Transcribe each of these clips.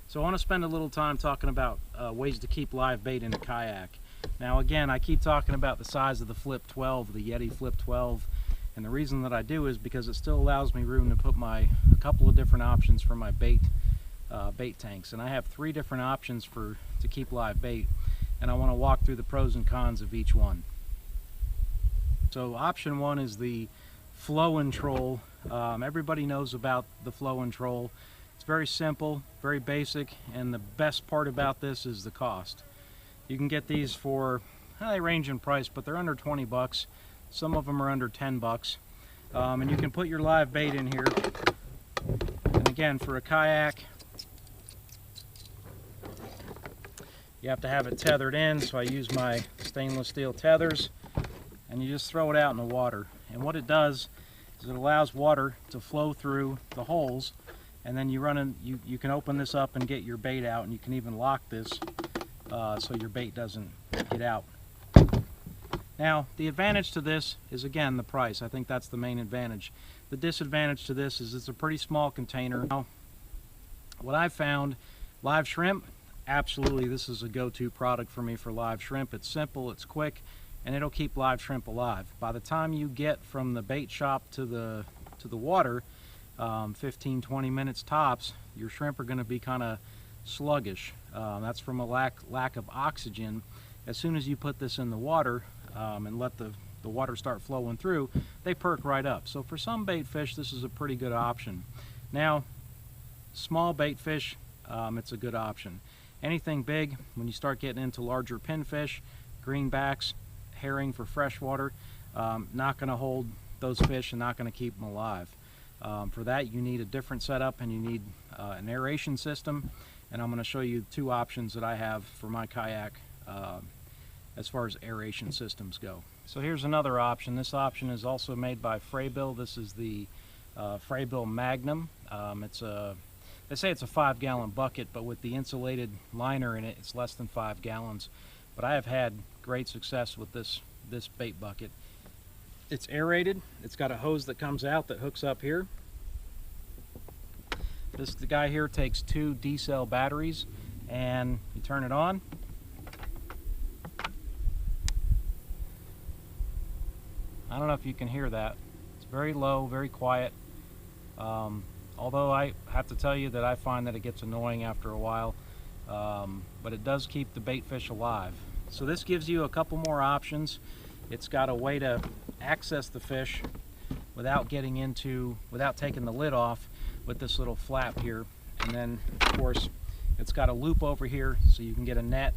So I want to spend a little time talking about ways to keep live bait in a kayak. Now again, I keep talking about the size of the Flip 12, the Yeti Flip 12, and the reason that I do is because it still allows me room to put a couple of different options for my bait tanks. And I have 3 different options to keep live bait, and I want to walk through the pros and cons of each one. So option 1 is the Flowin troll. Everybody knows about the Flowin troll. It's very simple, very basic, and the best part about this is the cost. You can get these for, they range in price, but they're under 20 bucks. Some of them are under 10 bucks. And you can put your live bait in here. And again, for a kayak, you have to have it tethered in, so I use my stainless steel tethers, and you just throw it out in the water. And what it does is it allows water to flow through the holes, and then you can open this up and get your bait out, and you can even lock this so your bait doesn't get out. Now, the advantage to this is, again, the price. I think that's the main advantage. The disadvantage to this is it's a pretty small container. Now, what I've found, live shrimp, absolutely this is a go-to product for me for live shrimp. It's simple, it's quick, and it'll keep live shrimp alive. By the time you get from the bait shop to the water, 15-20 minutes tops, your shrimp are going to be kind of sluggish. That's from a lack of oxygen. As soon as you put this in the water and let the water start flowing through, they perk right up. So for some bait fish, this is a pretty good option. Now, small bait fish, it's a good option. Anything big, when you start getting into larger pinfish, greenbacks, herring for freshwater, not going to hold those fish and not going to keep them alive. For that, you need a different setup, and you need an aeration system, and I'm going to show you 2 options that I have for my kayak as far as aeration systems go. So here's another option. This option is also made by Frabill. This is the Frabill Magnum. They say it's a 5-gallon bucket, but with the insulated liner in it, it's less than 5 gallons. But I have had great success with this bait bucket. It's aerated. It's got a hose that comes out that hooks up here. The guy here takes 2 D-cell batteries, and you turn it on. I don't know if you can hear that. It's very low, very quiet. Although I have to tell you that I find that it gets annoying after a while, but it does keep the bait fish alive. So this gives you a couple more options. It's got a way to access the fish without taking the lid off with this little flap here. And then, of course, it's got a loop over here so you can get a net.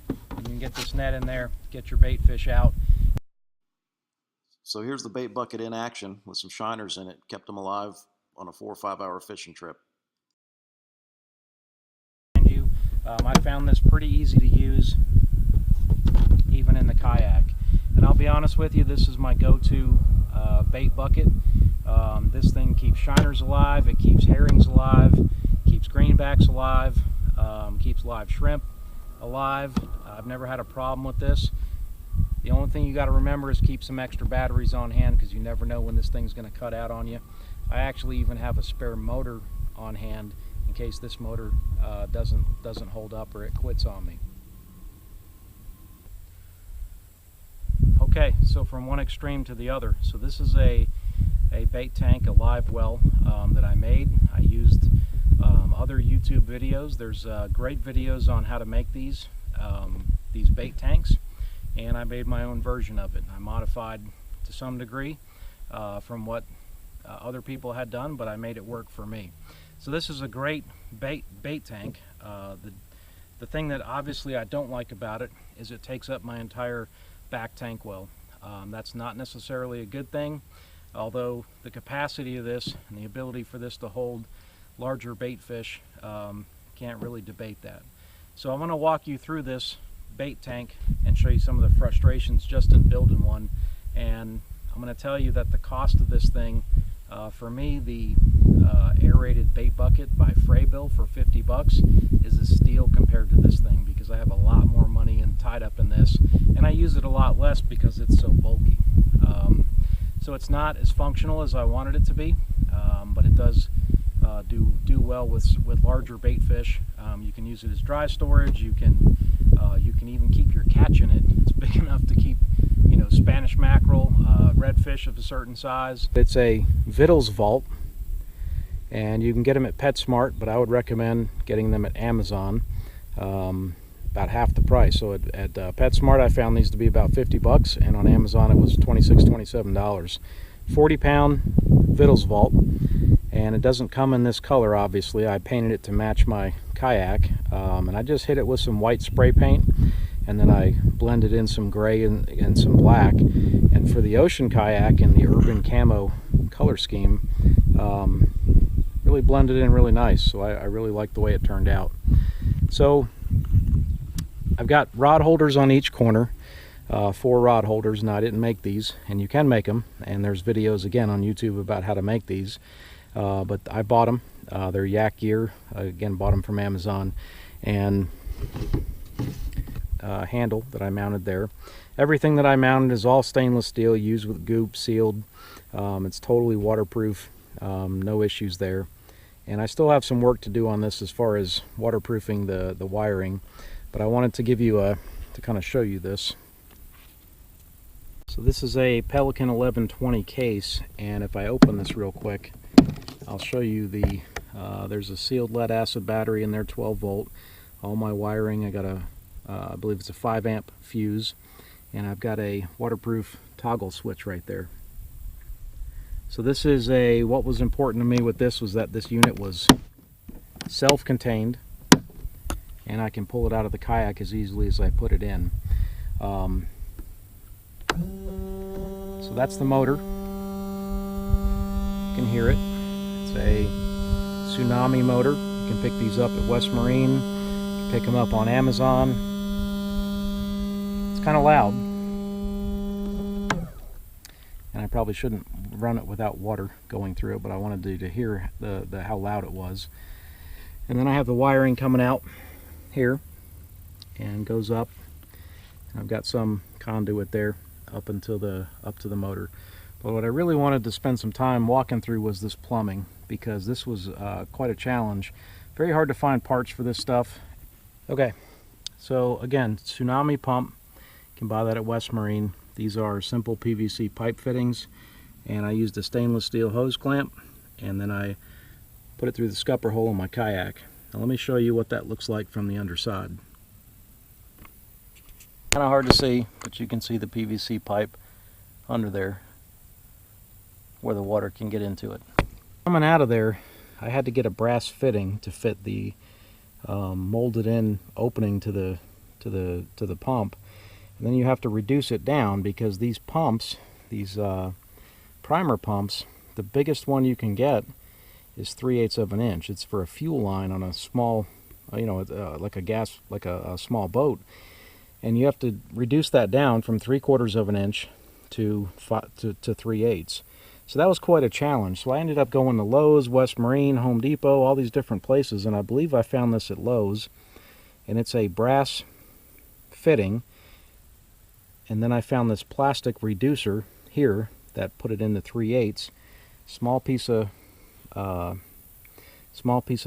And you can get this net in there, get your bait fish out. So here's the bait bucket in action with some shiners in it. Kept them alive on a 4 or 5 hour fishing trip. I found this pretty easy to use, even in the kayak. And I'll be honest with you, this is my go-to bait bucket. This thing keeps shiners alive, it keeps herrings alive, keeps greenbacks alive, keeps live shrimp alive. I've never had a problem with this. The only thing you got to remember is keep some extra batteries on hand, because you never know when this thing's going to cut out on you. I actually even have a spare motor on hand in case this motor doesn't hold up or it quits on me. Okay, so from one extreme to the other. So this is a bait tank, a live well that I made. I used other YouTube videos. There's great videos on how to make these bait tanks, and I made my own version of it. I modified to some degree from what other people had done, but I made it work for me. So this is a great bait tank. The thing that obviously I don't like about it is it takes up my entire back tank well. That's not necessarily a good thing, although the capacity of this and the ability for this to hold larger bait fish, can't really debate that. So I'm going to walk you through this bait tank and show you some of the frustrations just in building one. And I'm going to tell you that the cost of this thing, for me, the aerated bait bucket by Frabill for 50 bucks is a steal compared to this thing, because I have a lot more money tied up in this, and I use it a lot less because it's so bulky. So it's not as functional as I wanted it to be, but it does do well with larger bait fish. You can use it as dry storage. You can even keep your catch in it. It's big enough to keep, you know, Spanish mackerel, redfish of a certain size. It's a Vittles vault, and you can get them at PetSmart, but I would recommend getting them at Amazon. About half the price. So at PetSmart I found these to be about 50 bucks, and on Amazon it was $26, $27. 40-pound Vittles vault, and it doesn't come in this color. Obviously I painted it to match my kayak, and I just hit it with some white spray paint, and then I blended in some gray and some black. And for the ocean kayak and the urban camo color scheme, really blended in really nice. So I really like the way it turned out. So I've got rod holders on each corner, 4 rod holders. Now I didn't make these, and you can make them, and there's videos again on YouTube about how to make these, but I bought them. They're Yak gear, again bought them from Amazon, and handle that I mounted there. Everything that I mounted is all stainless steel, used with goop, sealed. It's totally waterproof, no issues there. And I still have some work to do on this as far as waterproofing the wiring. But I wanted to give you to kind of show you this. So this is a Pelican 1120 case, and if I open this real quick, I'll show you the, there's a sealed lead acid battery in there, 12 volt. All my wiring, I got a, I believe it's a 5 amp fuse, and I've got a waterproof toggle switch right there. So this is what was important to me with this was that this unit was self-contained, and I can pull it out of the kayak as easily as I put it in. So that's the motor. You can hear it. It's a Tsunami Motor. You can pick these up at West Marine. You can pick them up on Amazon. It's kind of loud, and I probably shouldn't run it without water going through it, but I wanted you to hear how loud it was. And then I have the wiring coming out here and goes up. I've got some conduit there up to the motor. But what I really wanted to spend some time walking through was this plumbing, because this was quite a challenge. Very hard to find parts for this stuff. Okay, so again, Tsunami pump. You can buy that at West Marine. These are simple PVC pipe fittings, and I used a stainless steel hose clamp, and then I put it through the scupper hole in my kayak. Now let me show you what that looks like from the underside. Kind of hard to see, but you can see the PVC pipe under there where the water can get into it. Coming out of there, I had to get a brass fitting to fit the molded in opening to the pump, and then you have to reduce it down, because these pumps, these primer pumps, the biggest one you can get is 3/8 of an inch. It's for a fuel line on a small, you know, like a small boat, and you have to reduce that down from 3/4 of an inch to 3/8. So that was quite a challenge. So I ended up going to Lowe's, West Marine, Home Depot, all these different places, and I believe I found this at Lowe's, and it's a brass fitting, and then I found this plastic reducer here that put it into 3/8. Small piece of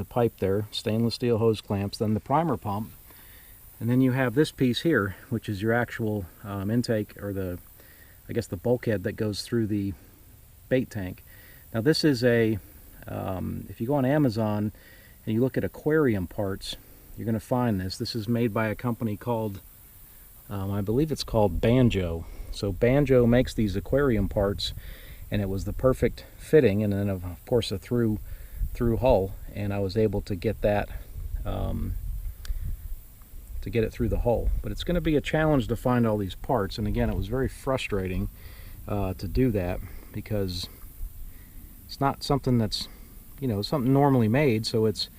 pipe there, stainless steel hose clamps, then the primer pump, and then you have this piece here, which is your actual intake, or I guess the bulkhead that goes through the bait tank. Now this is if you go on Amazon and you look at aquarium parts, you're going to find this. This is made by a company called, I believe it's called Banjo. So Banjo makes these aquarium parts, and it was the perfect fitting, and then of course a through hull, and I was able to get that to get it through the hull. But it's going to be a challenge to find all these parts, and again, it was very frustrating to do that, because it's not something that's, you know, something normally made, so it's,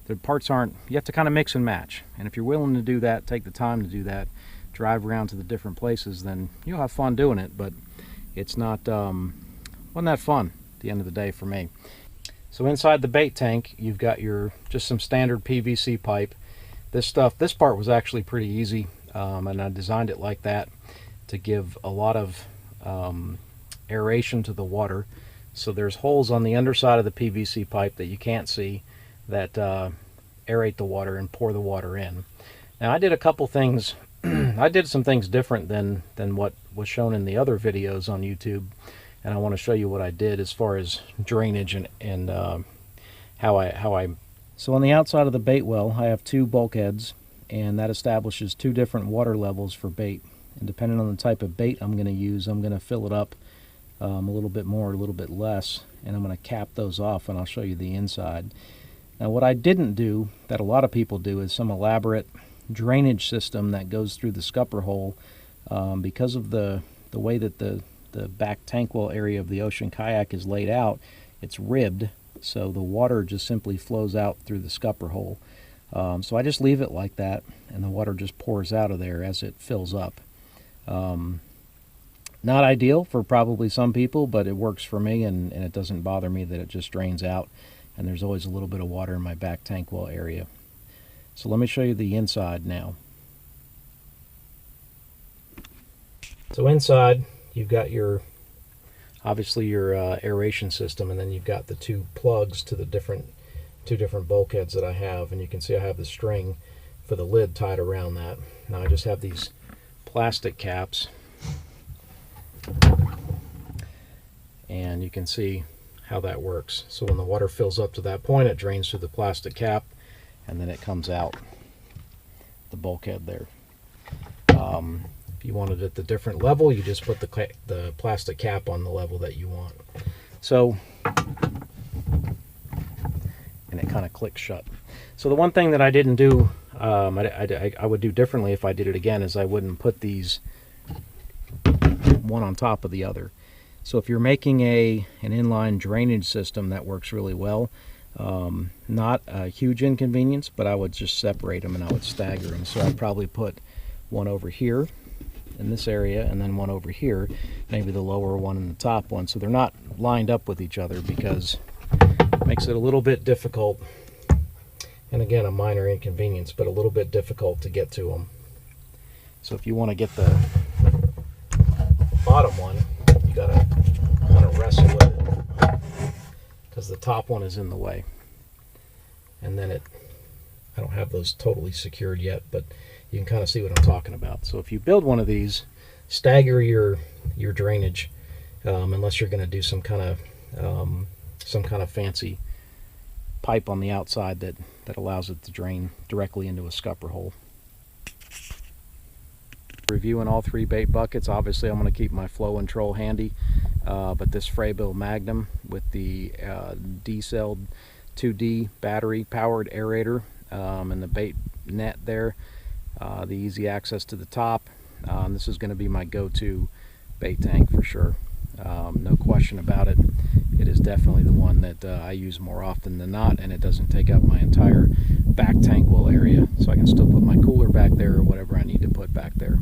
the parts aren't, you have to kind of mix and match, and if you're willing to do that, take the time to do that, drive around to the different places, then you'll have fun doing it. But it's not wasn't that fun at the end of the day for me. So inside the bait tank, you've got just some standard PVC pipe. This part was actually pretty easy, and I designed it like that to give a lot of aeration to the water, So there's holes on the underside of the PVC pipe that you can't see that aerate the water and pour the water in. Now I did a couple things. I did some things different than what was shown in the other videos on YouTube, and I want to show you what I did as far as drainage and how I. So on the outside of the bait well, I have two bulkheads, and that establishes two different water levels for bait. And depending on the type of bait I'm going to use, I'm going to fill it up a little bit more, a little bit less, and I'm going to cap those off, and I'll show you the inside. Now what I didn't do, that a lot of people do, is some elaborate drainage system that goes through the scupper hole. Because of the way that the back tank well area of the Ocean Kayak is laid out, it's ribbed, so the water just simply flows out through the scupper hole. So I just leave it like that, and the water just pours out of there as it fills up. Not ideal for probably some people, but it works for me, and it doesn't bother me that it just drains out, and there's always a little bit of water in my back tank well area. So let me show you the inside now. So inside, you've got your, obviously your aeration system, and then you've got the two plugs to the two different bulkheads that I have, and you can see I have the string for the lid tied around that. Now I just have these plastic caps, and you can see how that works. So when the water fills up to that point, it drains through the plastic cap, and then it comes out the bulkhead there. If you wanted it at the different level, you just put the plastic cap on the level that you want. So, and it kind of clicks shut. So the one thing that I didn't do, I would do differently if I did it again, is I wouldn't put these one on top of the other. So if you're making an inline drainage system, that works really well. Not a huge inconvenience, but I would just separate them and I would stagger them. So I'd probably put one over here in this area, and then one over here, maybe the lower one and the top one, so they're not lined up with each other, because it makes it a little bit difficult, and again, a minor inconvenience, but a little bit difficult to get to them. So if you want to get the bottom one, you gotta kind of wrestle with it, because the top one is in the way. And then I don't have those totally secured yet, but you can kind of see what I'm talking about. So if you build one of these, stagger your drainage, unless you're going to do some kind of fancy pipe on the outside that allows it to drain directly into a scupper hole. Reviewing all three bait buckets. Obviously I'm going to keep my Flowin troll handy, but this Frabill Magnum with the D-celled 2D battery powered aerator, and the bait net there, the easy access to the top. This is going to be my go-to bait tank for sure. No question about it. It is definitely the one that I use more often than not, and it doesn't take up my entire back tank well area, so I can still put my cooler back there or whatever I need to put back there.